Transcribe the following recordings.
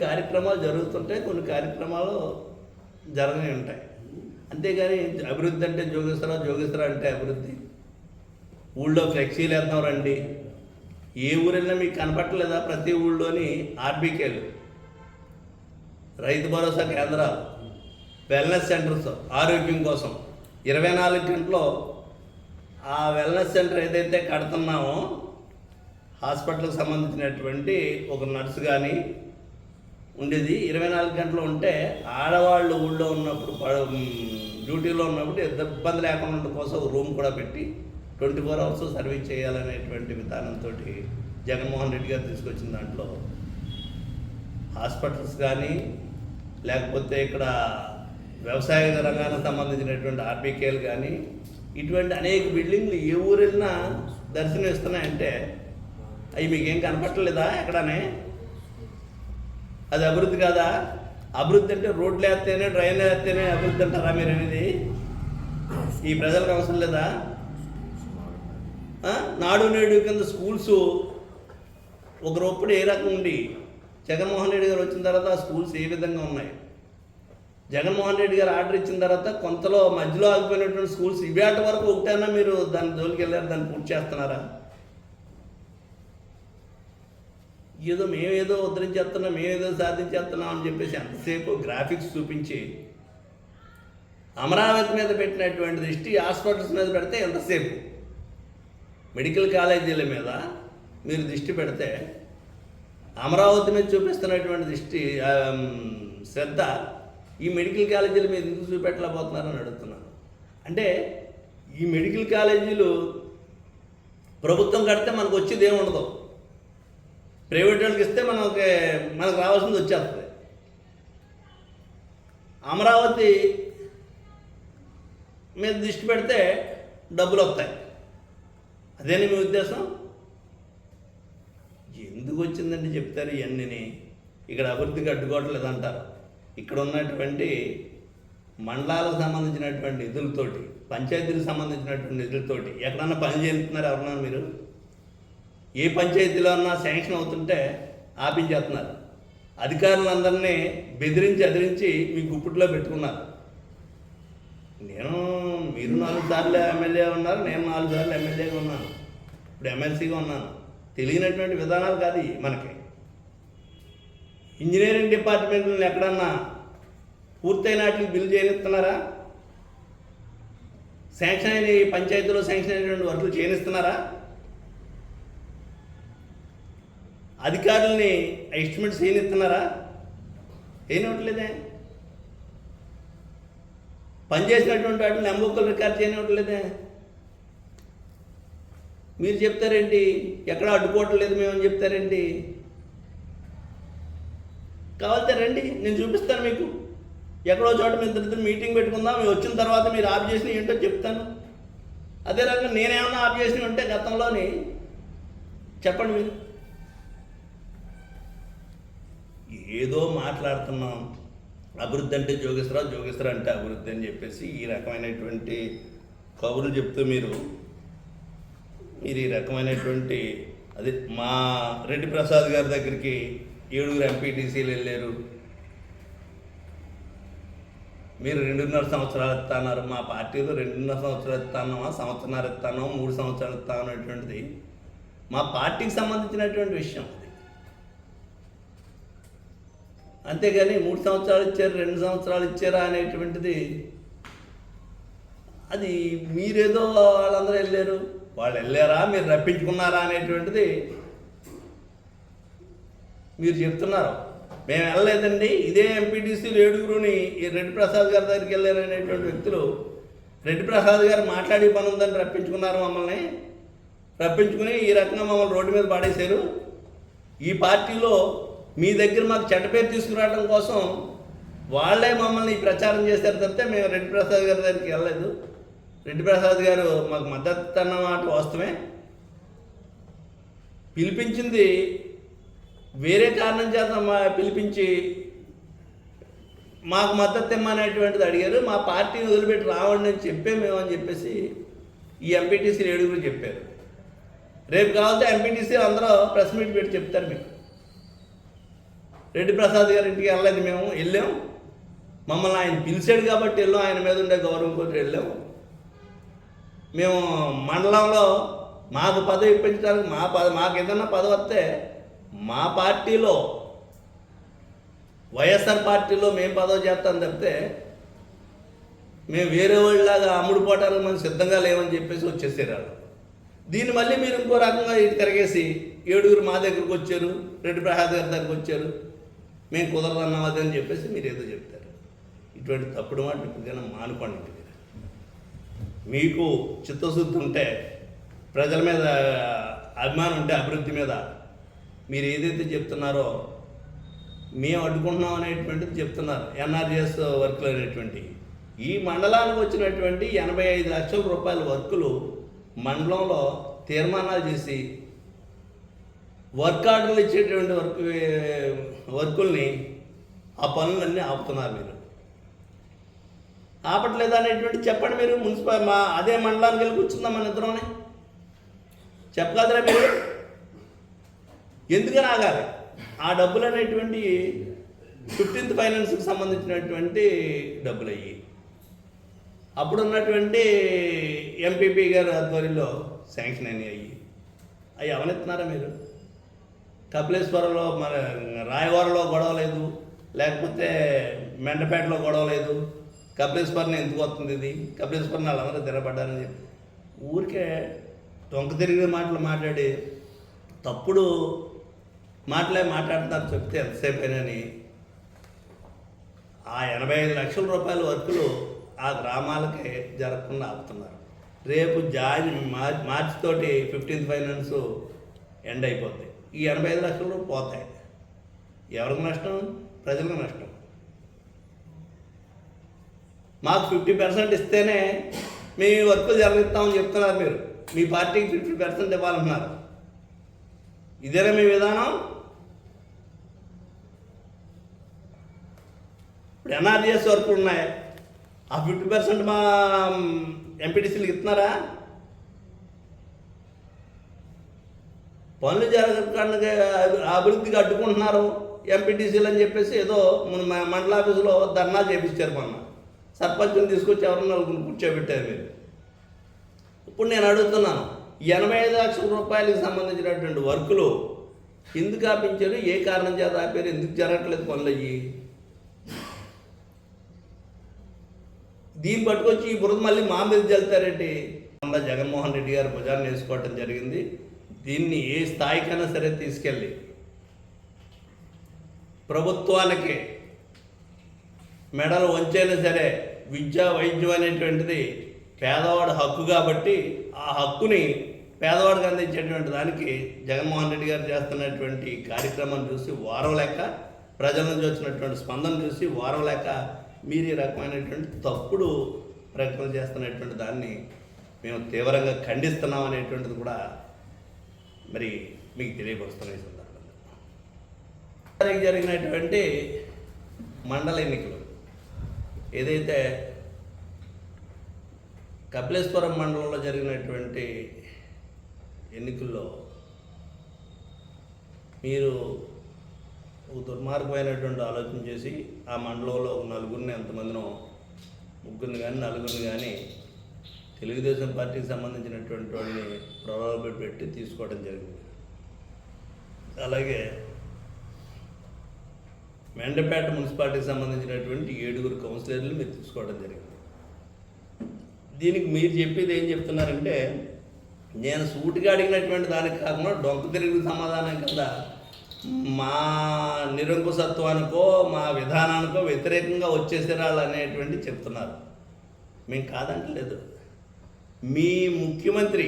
కార్యక్రమాలు జరుగుతుంటాయి, కొన్ని కార్యక్రమాలు జరగనే ఉంటాయి. అంతేగాని అభివృద్ధి అంటే జోగేశ్వరరావు అంటే అభివృద్ధి. ఊళ్ళో ఫ్లెక్సీలు వేద్దాం రండి. ఏ ఊరైనా మీకు కనపట్టలేదా? ప్రతి ఊళ్ళోని ఆర్బీకేలు, రైతు భరోసా కేంద్రాలు, వెల్నెస్ సెంటర్స్ ఆరోగ్యం కోసం 24 గంటలు. ఆ వెల్నెస్ సెంటర్ ఏదైతే కడుతున్నామో హాస్పిటల్కి సంబంధించినటువంటి ఒక నర్సు కానీ ఉండేది 24 గంటలు ఉంటే ఆడవాళ్ళు ఊళ్ళో ఉన్నప్పుడు డ్యూటీలో ఉన్నప్పుడు ఇబ్బంది లేకుండా ఉండడం కోసం ఒక రూమ్ కూడా పెట్టి 24 అవర్స్ సర్వీస్ చేయాలనేటువంటి విధానంతో జగన్మోహన్ రెడ్డి గారు తీసుకొచ్చిన దాంట్లో హాస్పిటల్స్ కానీ, లేకపోతే ఇక్కడ వ్యవసాయ రంగానికి సంబంధించినటువంటి ఆర్బీకేలు కానీ, ఇటువంటి అనేక బిల్డింగ్లు ఏ ఊరు వెళ్ళినా దర్శనం ఇస్తున్నాయంటే అవి మీకేం కనపట్టలేదా ఎక్కడనే? అది అభివృద్ధి కాదా? అభివృద్ధి అంటే రోడ్లు వేస్తేనే, డ్రైన్లు వేస్తేనే అభివృద్ధి అంటారా మీరు అనేది? ఈ ప్రజలకు అవసరం లేదా? నాడు నేడు కింద స్కూల్స్ ఒకరొప్పుడు ఏ రకం ఉండి జగన్మోహన్ రెడ్డి గారు వచ్చిన తర్వాత ఆ స్కూల్స్ ఏ విధంగా ఉన్నాయి? జగన్మోహన్ రెడ్డి గారు ఆర్డర్ ఇచ్చిన తర్వాత కొంతలో మధ్యలో ఆగిపోయినటువంటి స్కూల్స్ ఇవాటి వరకు ఒకటైనా మీరు దాని జోలికి వెళ్ళారు, దాన్ని పూర్తి చేస్తున్నారా? ఏదో మేమేదో ఉద్ధరించేస్తున్నాం, మేమేదో సాధించేస్తున్నాం అని చెప్పేసి ఎంతసేపు గ్రాఫిక్స్ చూపించి అమరావతి మీద పెట్టినటువంటి దృష్టి హాస్పిటల్స్ మీద పెడితే ఎంతసేపు? మెడికల్ కాలేజీల మీద మీరు దృష్టి పెడితే అమరావతి మీద చూపిస్తున్నటువంటి దృష్టి శ్రద్ధ ఈ మెడికల్ కాలేజీల మీద ఎందుకు చూపెట్టలేకపోతున్నారని అడుగుతున్నాను. అంటే ఈ మెడికల్ కాలేజీలు ప్రభుత్వం కడితే మనకు వచ్చేది ఏమి ఉండదు, ప్రైవేట్ వాళ్ళకి ఇస్తే మనకు రావాల్సింది వచ్చేస్తుంది. అమరావతి మీద దృష్టి పెడితే డబ్బులు వస్తాయి. అదేనా మీ ఉద్దేశం? ఎందుకు వచ్చిందంటే చెప్తారు ఇవన్నీ. ఇక్కడ అభివృద్ధికి అడ్డుకోవట్లేదు అంటారు. ఇక్కడ ఉన్నటువంటి మండలాలకు సంబంధించినటువంటి నిధులతోటి, పంచాయతీలకు సంబంధించినటువంటి నిధులతోటి ఎక్కడన్నా పని చేస్తున్నారు ఎవరన్నా మీరు? ఏ పంచాయతీలో అన్నా శాంక్షన్ అవుతుంటే ఆపించేస్తున్నారు. అధికారులందరినీ అదిరించి మీ గుప్పిట్లో పెట్టుకున్నారు. మీరు 4 సార్లు ఎమ్మెల్యే ఉన్నారు, నేను 4 సార్లు ఎమ్మెల్యేగా ఉన్నాను, ఇప్పుడు ఎమ్మెల్సీగా ఉన్నాను. తెలియనటువంటి విధానాలు కాదు మనకి. ఇంజనీరింగ్ డిపార్ట్మెంట్లను ఎక్కడన్నా పూర్తయిన వాటికి బిల్లు చేయనిస్తున్నారా? శాంక్షన్ అయిన పంచాయతీలో శాంక్షన్ అయినటువంటి వర్కులు చేయనిస్తున్నారా? అధికారులని ఎస్టిమేట్స్ చేయనిస్తున్నారా? చేయనివ్వట్లేదే. పనిచేసినటువంటి వాటిని ఎంబొక్కలు రికార్డ్ చేయనివ్వట్లేదే. మీరు చెప్తారేంటి ఎక్కడ అడ్డుకోవటం లేదు మేమని చెప్తారేంటి? కావాలంటే రండి, నేను చూపిస్తాను మీకు. ఎక్కడో చోట మీ ఇద్దరు మీటింగ్ పెట్టుకుందాం, మేము వచ్చిన తర్వాత మీరు ఆఫ్ చేసినవి ఏంటో చెప్తాను. అదే రకంగా నేనేమన్నా ఆఫ్ చేసినవి ఉంటే గతంలోని చెప్పండి. మీరు ఏదో మాట్లాడుతున్నాం, అభివృద్ధి అంటే జోగేశ్వరరావు అంటే అభివృద్ధి అని చెప్పేసి ఈ రకమైనటువంటి కబుర్లు చెప్తూ మీరు ఈ రకమైనటువంటి అది మా రెడ్డి ప్రసాద్ గారి దగ్గరికి 7 ఎంపీటీసీలు వెళ్ళారు. మీరు 2.5 సంవత్సరాలు ఇస్తున్నారు, మా పార్టీలో 2.5 సంవత్సరాలు ఇస్తున్నామా, సంవత్సరాలు ఇస్తున్నామా, 3 సంవత్సరాలు ఇస్తాం అనేటువంటిది మా పార్టీకి సంబంధించినటువంటి విషయం. అంతేగాని 3 సంవత్సరాలు ఇచ్చారు, 2 సంవత్సరాలు ఇచ్చారా అనేటువంటిది అది మీరేదో వాళ్ళందరూ వెళ్ళారు, వాళ్ళు వెళ్ళారా మీరు రప్పించుకున్నారా అనేటువంటిది మీరు చెప్తున్నారు. మేము వెళ్ళలేదండి, ఇదే ఎంపీటీసీలు 7 ఈ రెడ్డి ప్రసాద్ గారి దగ్గరికి వెళ్ళారు అనేటువంటి వ్యక్తులు రెడ్డి ప్రసాద్ గారు మాట్లాడి పని ఉందని రప్పించుకున్నారు. మమ్మల్ని రప్పించుకుని ఈ రకంగా మమ్మల్ని రోడ్డు మీద పాడేశారు. ఈ పార్టీలో మీ దగ్గర మాకు చెడ్డ పేరు తీసుకురావడం కోసం వాళ్ళే మమ్మల్ని ప్రచారం చేశారు తప్పితే మేము రెడ్డి ప్రసాద్ గారి దగ్గరికి వెళ్ళలేదు. రెడ్డి ప్రసాద్ గారు మాకు మద్దతు అన్నమాట వాస్తవమే. పిలిపించింది వేరే కారణం చేత పిలిపించి మాకు మద్దతు ఇమ్మనేటువంటిది అడిగారు. మా పార్టీని వదిలిపెట్టి రావండి అని చెప్పేమేమని చెప్పేసి ఈ ఎంపీటీసీలు 7 చెప్పారు. రేపు కావాలంటే ఎంపీటీసీలు అందరూ ప్రెస్ మీట్ పెట్టి చెప్తారు మీకు. రెడ్డి ప్రసాద్ గారి ఇంటికి వెళ్ళలేదు, మేము వెళ్ళాం. మమ్మల్ని ఆయన పిలిచాడు కాబట్టి వెళ్ళాం, ఆయన మీద ఉండే గౌరవం కొద్ది వెళ్ళాం. మేము మండలంలో మాకు పదవి ఇప్పించడానికి మాకు ఏదన్నా పదవి వస్తే మా పార్టీలో వైఎస్ఆర్ పార్టీలో మేము పదవి చేస్తాం తప్పితే మేము వేరే వాళ్ళలాగా అమ్ముడుపోవటానికి మనం సిద్ధంగా లేవని చెప్పేసి వచ్చేసారు. దీన్ని మళ్ళీ మీరు ఇంకో రకంగా ఇటు తిరగేసి 7 మా దగ్గరకు వచ్చారు, రెడ్డి ప్రసాద్ గారి దగ్గరకు వచ్చారు, మేము కుదరదన్నాం అది అని చెప్పేసి మీరు ఏదో చెప్తారు. ఇటువంటి తప్పుడు మాట ఇప్పటికైనా మానుకోండి. మీకు చిత్తశుద్ధి ఉంటే, ప్రజల మీద అభిమానం ఉంటే, అభివృద్ధి మీద మీరు ఏదైతే చెప్తున్నారో మేము అడ్డుకుంటున్నాం అనేటువంటిది చెప్తున్నారు. ఎన్ఆర్జీఎస్ వర్కులు అనేటువంటి ఈ మండలానికి వచ్చినటువంటి 85 లక్షల రూపాయల వర్కులు మండలంలో తీర్మానాలు చేసి వర్క్ ఆర్డర్లు ఇచ్చేటువంటి వర్కుల్ని ఆ పనులన్నీ ఆపుతున్నారు. మీరు ఆపట్లేదు అనేటువంటి చెప్పండి. మీరు మున్సిపల్ అదే మండలానికి వెళ్ళి కూర్చుందాం మన ఇద్దరం చెప్పగలరా మీరు? ఎందుకని ఆగాలి? ఆ డబ్బులు అనేటువంటి 15th ఫైనాన్స్కి సంబంధించినటువంటి డబ్బులు అయ్యి అప్పుడున్నటువంటి ఎంపీపీ గారి ఆధ్వర్యంలో శాంక్షన్ అయ్యి అవి అవనెత్తున్నారా మీరు? కపిలేశ్వరంలో మన రాయవరంలో గొడవ లేదు, లేకపోతే మెండపేటలో గొడవ లేదు, కపిలేశ్వరం ఎందుకు వస్తుంది ఇది, కపిలేశ్వరం వాళ్ళందరూ తిరగబడ్డారని చెప్పి ఊరికే దొంగ తిరిగిన మాటలు మాట్లాడి తప్పుడు మాట్లాడుతున్నారు. చెప్తే ఎంతసేపు అయినని ఆ 85 లక్షల రూపాయల వర్కులు ఆ గ్రామాలకే జరగకుండా ఆపుతున్నారు. రేపు మార్చి తోటి 15th ఫైనాన్స్ ఎండ్ అయిపోతాయి. ఈ 85 లక్షలు పోతాయి. ఎవరికి నష్టం? ప్రజలకు నష్టం. మాకు 50% ఇస్తేనే మేము ఈ వర్కులు జరగిస్తామని చెప్తున్నారు. మీరు మీ పార్టీకి 50% ఇవ్వాలన్నారు. ఇదేనా మీ విధానం? ఇప్పుడు ఎన్ఆర్జీఎస్ వర్కులు ఉన్నాయి, ఆ 50% మా ఎంపీటీసీలకు ఇస్తున్నారా? పనులు జరగకుండా అభివృద్ధికి అడ్డుకుంటున్నారు ఎంపీటీసీలు అని చెప్పేసి ఏదో మండల ఆఫీసులో ధర్నా చేపించారు. మొన్న సర్పంచ్ని తీసుకొచ్చి ఎవరన్నా కూర్చోబెట్టారు మీరు. ఇప్పుడు నేను అడుగుతున్నాను, 85 లక్షల రూపాయలకి సంబంధించినటువంటి వర్కులు ఎందుకు ఆపించారు? ఏ కారణం చేత ఆపారు? ఎందుకు జరగట్లేదు పనులు అయ్యి? దీన్ని పట్టుకొచ్చి ఈ బురద మళ్ళీ మా మీద జల్తారేంటి? జగన్మోహన్ రెడ్డి గారు భుజాన్ని వేసుకోవటం జరిగింది. దీన్ని ఏ స్థాయికైనా సరే తీసుకెళ్ళి ప్రభుత్వానికి మెడలు వంచైనా సరే విద్య వైద్యం అనేటువంటిది పేదవాడి హక్కు కాబట్టి ఆ హక్కుని పేదవాడికి అందించేటువంటి దానికి జగన్మోహన్ రెడ్డి గారు చేస్తున్నటువంటి కార్యక్రమం చూసి వారం లెక్క, ప్రజల నుంచి వచ్చినటువంటి స్పందన చూసి వారం లెక్క మీరు ఈ రకమైనటువంటి తప్పుడు ప్రకటన చేస్తున్నటువంటి దాన్ని మేము తీవ్రంగా ఖండిస్తున్నాం అనేటువంటిది కూడా మరి మీకు తెలియపరుస్తున్న ఈ సందర్భంగా జరిగినటువంటి మండల ఎన్నికలు ఏదైతే కపిలేశ్వరం మండలంలో జరిగినటువంటి ఎన్నికల్లో మీరు దుర్మార్గమైనటువంటి ఆలోచన చేసి ఆ మండలంలో నలుగురిని ఎంతమందినో, ముగ్గురిని కానీ నలుగురిని కానీ తెలుగుదేశం పార్టీకి సంబంధించినటువంటి వాళ్ళని ప్రలోభ పెట్టి తీసుకోవడం జరిగింది. అలాగే మెండపేట మున్సిపాలిటీకి సంబంధించినటువంటి 7 కౌన్సిలర్లు మీరు తీసుకోవడం జరిగింది. దీనికి మీరు చెప్పేది ఏం చెప్తున్నారంటే, నేను సూటిగా అడిగినటువంటి దానికి కాకుండా డొంక తిరిగి సమాధానం కింద మా నిరంకుశత్వానికో మా విధానానికో వ్యతిరేకంగా వచ్చేసేరాళ్ళు అనేటువంటి చెప్తున్నారు. మేము కాదంటలేదు. మీ ముఖ్యమంత్రి,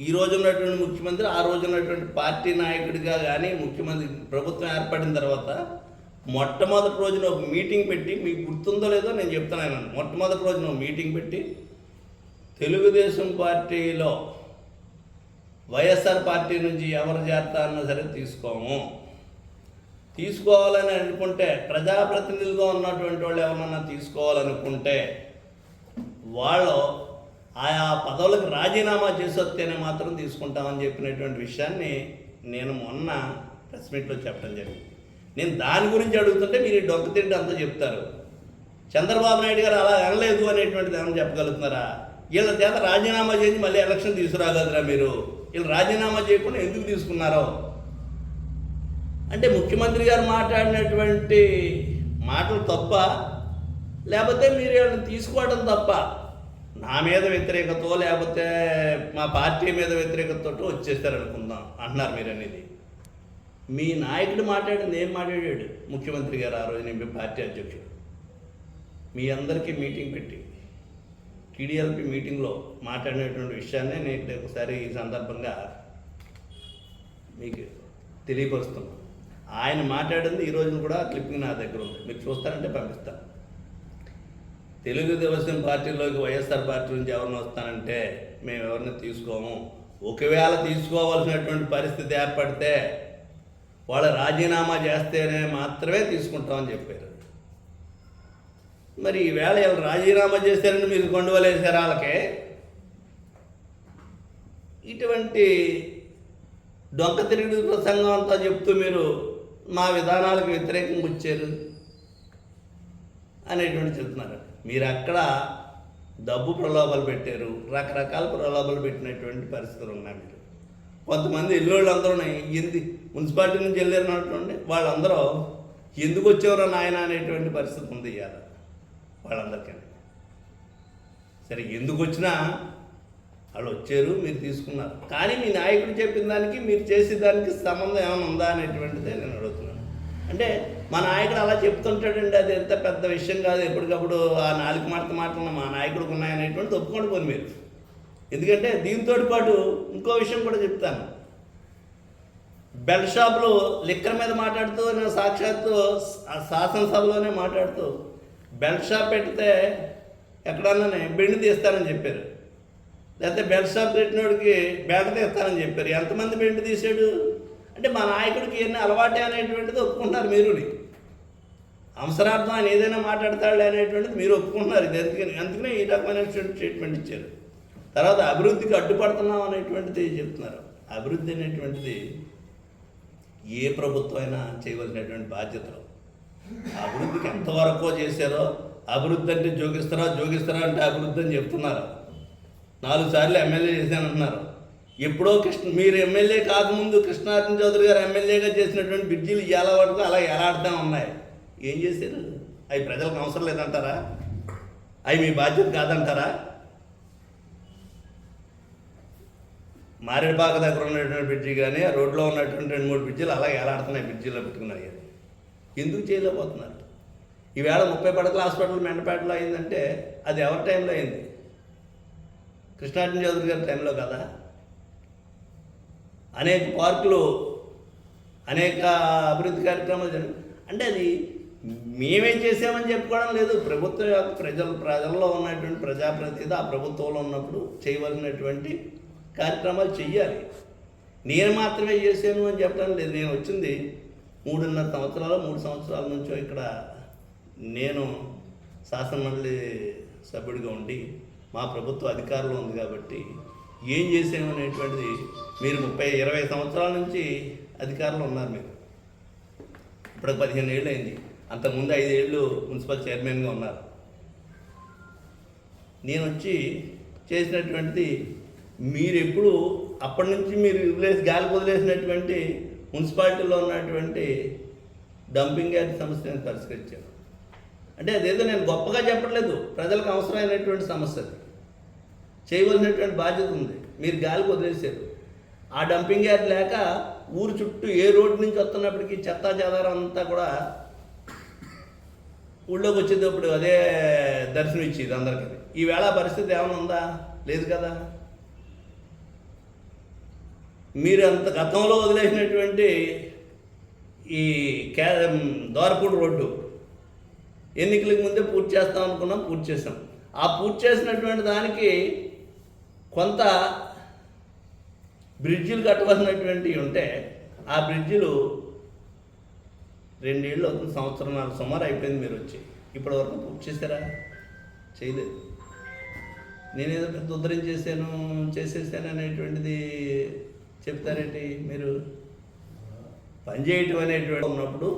ఈ రోజు ఉన్నటువంటి ముఖ్యమంత్రి, ఆ రోజు ఉన్నటువంటి పార్టీ నాయకుడిగా కానీ ముఖ్యమంత్రి ప్రభుత్వం ఏర్పడిన తర్వాత మొట్టమొదటి రోజున ఒక మీటింగ్ పెట్టి, మీకు గుర్తుందో లేదో నేను చెప్తున్నాను, మొట్టమొదటి రోజున ఒక మీటింగ్ పెట్టి తెలుగుదేశం పార్టీలో వైఎస్ఆర్ పార్టీ నుంచి ఎవరు చేస్తారన్నా సరే తీసుకోవాలని అనుకుంటే, ప్రజాప్రతినిధులుగా ఉన్నటువంటి వాళ్ళు ఎవరన్నా తీసుకోవాలనుకుంటే వాళ్ళు ఆయా పదవులకు రాజీనామా చేసి వస్తేనే మాత్రం తీసుకుంటామని చెప్పినటువంటి విషయాన్ని నేను మొన్న ప్రెస్ మీట్లో చెప్పడం జరిగింది. నేను దాని గురించి అడుగుతుంటే మీరు ఈ డొక్క తింటే అంతా చెప్తారు. చంద్రబాబు నాయుడు గారు అలా అనలేదు అనేటువంటిది ఏమైనా చెప్పగలుగుతున్నారా? వీళ్ళ చేత రాజీనామా చేసి మళ్ళీ ఎలక్షన్ తీసుకురాగలరా మీరు? వీళ్ళు రాజీనామా చేయకుండా ఎందుకు తీసుకున్నారో అంటే ముఖ్యమంత్రి గారు మాట్లాడినటువంటి మాటలు తప్ప, లేకపోతే మీరు వీళ్ళని తీసుకోవడం తప్ప, నా మీద వ్యతిరేకతో లేకపోతే మా పార్టీ మీద వ్యతిరేకతతో వచ్చేస్తారనుకుందాం అంటున్నారు మీరు అనేది. మీ నాయకుడు మాట్లాడింది ఏం మాట్లాడాడు ముఖ్యమంత్రి గారు ఆ రోజు? నేను పార్టీ అధ్యక్షుడు మీ అందరికీ మీటింగ్ పెట్టి టీడీఎల్పీ మీటింగ్లో మాట్లాడినటువంటి విషయాన్నే నేను ఒకసారి ఈ సందర్భంగా మీకు తెలియపరుస్తున్నాను. ఆయన మాట్లాడింది ఈ రోజున కూడా క్లిప్పింగ్ నా దగ్గర ఉంది, మీరు చూస్తారంటే పంపిస్తాను. తెలుగుదేశం పార్టీలోకి వైఎస్ఆర్ పార్టీ నుంచి ఎవరిని వస్తానంటే మేము ఎవరిని తీసుకోము, ఒకవేళ తీసుకోవాల్సినటువంటి పరిస్థితి ఏర్పడితే వాళ్ళు రాజీనామా చేస్తేనే మాత్రమే తీసుకుంటామని చెప్పారు. మరి ఈవేళ వీళ్ళు రాజీనామా చేశారని మీరు కొండవలేశారు వాళ్ళకే. ఇటువంటి డొంక తిరిగి ప్రసంగం అంతా చెప్తూ మీరు మా విధానాలకు వ్యతిరేకంగా వచ్చారు అనేటువంటి చెప్తున్నారు. మీరు అక్కడ డబ్బు ప్రలోభాలు పెట్టారు, రకరకాల ప్రలోభాలు పెట్టినటువంటి పరిస్థితులు ఉన్నాయి. మీరు కొంతమంది ఎల్లోళ్ళు అందరూ మున్సిపాలిటీ నుంచి వెళ్ళారన్నటువంటి వాళ్ళందరూ ఎందుకు వచ్చేవారో నాయన అనేటువంటి పరిస్థితి ఉంది ఇవాళ వాళ్ళందరికీ. సరే ఎందుకు వచ్చినా వాళ్ళు వచ్చారు, మీరు తీసుకున్నారు. కానీ మీ నాయకుడు చెప్పిన దానికి మీరు చేసేదానికి సంబంధం ఏమైనా ఉందా అనేటువంటిదే నేను అడుగుతున్నాను. అంటే మా నాయకుడు అలా చెప్తుంటాడండి, అది ఎంత పెద్ద విషయం కాదు, ఎప్పటికప్పుడు ఆ నాలుగు మాటలు మా నాయకుడికి ఉన్నాయనేటువంటి ఒప్పుకోండి పోను మీరు. ఎందుకంటే దీంతో పాటు ఇంకో విషయం కూడా చెప్తాను. బెల్ట్ షాపులు లిక్కర్ మీద మాట్లాడుతూ నేను సాక్షాత్తు శాసనసభలోనే మాట్లాడుతూ బెల్ట్ షాప్ పెడితే ఎక్కడన్నా బెండి తీస్తానని చెప్పారు, లేకపోతే బెల్ట్ షాప్ పెట్టినోడికి బెల్ట్ తీస్తానని చెప్పారు. ఎంతమంది బెండి తీసాడు అంటే మా నాయకుడికి ఎన్ని అలవాటే అనేటువంటిది ఒప్పుకుంటున్నారు. మీరు అవసరార్థం ఆయన ఏదైనా మాట్లాడతాడు అనేటువంటిది మీరు ఒప్పుకుంటున్నారు. ఇది అందుకనే ఈ రకమైనటువంటి ట్రీట్మెంట్ ఇచ్చారు. తర్వాత అభివృద్ధికి అడ్డుపడుతున్నాం అనేటువంటిది చెప్తున్నారు. అభివృద్ధి అనేటువంటిది ఏ ప్రభుత్వం అయినా చేయవలసినటువంటి బాధ్యతలు. అభివృద్ధికి ఎంతవరకు చేశారో, అభివృద్ధి అంటే జోగిస్తారా అంటే అభివృద్ధి అని చెప్తున్నారు. 4 సార్లు ఎమ్మెల్యే చేశానంటున్నారు. ఎప్పుడో మీరు ఎమ్మెల్యే కాకముందు కృష్ణార్జున చౌదరి గారు ఎమ్మెల్యేగా చేసినటువంటి బ్రిడ్జిలు ఎలా వరకు అలా ఎలాడుతూ ఉన్నాయి. ఏం చేశారు? అవి ప్రజలకు అవసరం లేదంటారా? అవి మీ బాధ్యత కాదంటారా? మారేడుపాక దగ్గర ఉన్నటువంటి బ్రిడ్జి కానీ ఆ రోడ్లో ఉన్నటువంటి 2-3 బ్రిడ్జిలు అలా ఎలాడుతున్నాయి, బ్రిడ్జిలో పెట్టుకున్నాయి. ఎందుకు చేయలేకపోతున్నారు? ఈవేళ 30 పడకల హాస్పిటల్ మెండపేటలో అయిందంటే అది ఎవరి టైంలో అయింది? కృష్ణార్జున చౌదరి గారి టైంలో కదా. అనేక పార్కులు, అనేక అభివృద్ధి కార్యక్రమాలు అంటే అది మేమే చేసామని చెప్పుకోవడం లేదు. ప్రభుత్వం యొక్క ప్రజల్లో ఉన్నటువంటి ప్రజాప్రతినిధి ఆ ప్రభుత్వంలో ఉన్నప్పుడు చేయవలసినటువంటి కార్యక్రమాలు చెయ్యాలి. నేను మాత్రమే చేశాను అని చెప్పడం లేదు. నేను వచ్చింది 3 సంవత్సరాల నుంచో ఇక్కడ నేను శాసనమండలి సభ్యుడిగా ఉండి మా ప్రభుత్వ అధికారంలో ఉంది కాబట్టి ఏం చేసాము అనేటువంటిది మీరు 30-20 సంవత్సరాల నుంచి అధికారంలో ఉన్నారు. మీరు ఇప్పుడు 15 ఏళ్ళు అయింది. అంతకుముందు 5 ఏళ్ళు మున్సిపల్ చైర్మన్గా ఉన్నారు. నేను వచ్చి చేసినటువంటిది మీరు ఎప్పుడు అప్పటి నుంచి మీరు గాలి వదిలేసినటువంటి మున్సిపాలిటీలో ఉన్నటువంటి డంపింగ్ యార్డ్ సమస్యను పరిష్కరించాను. అంటే అదేదో నేను గొప్పగా చెప్పట్లేదు, ప్రజలకు అవసరమైనటువంటి సమస్య అది. చేయవలసినటువంటి బాధ్యత ఉంది. మీరు గాలికి వదిలేశారు. ఆ డంపింగ్ యార్డ్ లేక ఊరు చుట్టూ ఏ రోడ్డు నుంచి వస్తున్నప్పటికీ చెత్తా చెదారం అంతా కూడా ఊళ్ళోకి వచ్చేటప్పుడు అదే దర్శనం ఇచ్చేది అందరికీ. ఈవేళ పరిస్థితి ఏమైనా ఉందా? లేదు కదా. మీరు అంత గతంలో వదిలేసినటువంటి ఈ దోరపూడి రోడ్డు ఎన్నికలకు ముందే పూర్తి చేస్తాం అనుకున్నాం, పూర్తి చేసాం. ఆ పూర్తి చేసినటువంటి దానికి కొంత బ్రిడ్జిలు కట్టవలసినటువంటివి ఉంటే ఆ బ్రిడ్జిలు 2 ఏళ్ళు అవుతుంది, సంవత్సరం సుమారు అయిపోయింది మీరు వచ్చి. ఇప్పటి వరకు పూర్తి చేశారా? చేయలేదు. నేనేదో పెద్ద ఉద్ధరించేసాను చేసేసాను అనేటువంటిది చెప్తారేంటి? మీరు పనిచేయటం అనేటువంటి ఉన్నప్పుడు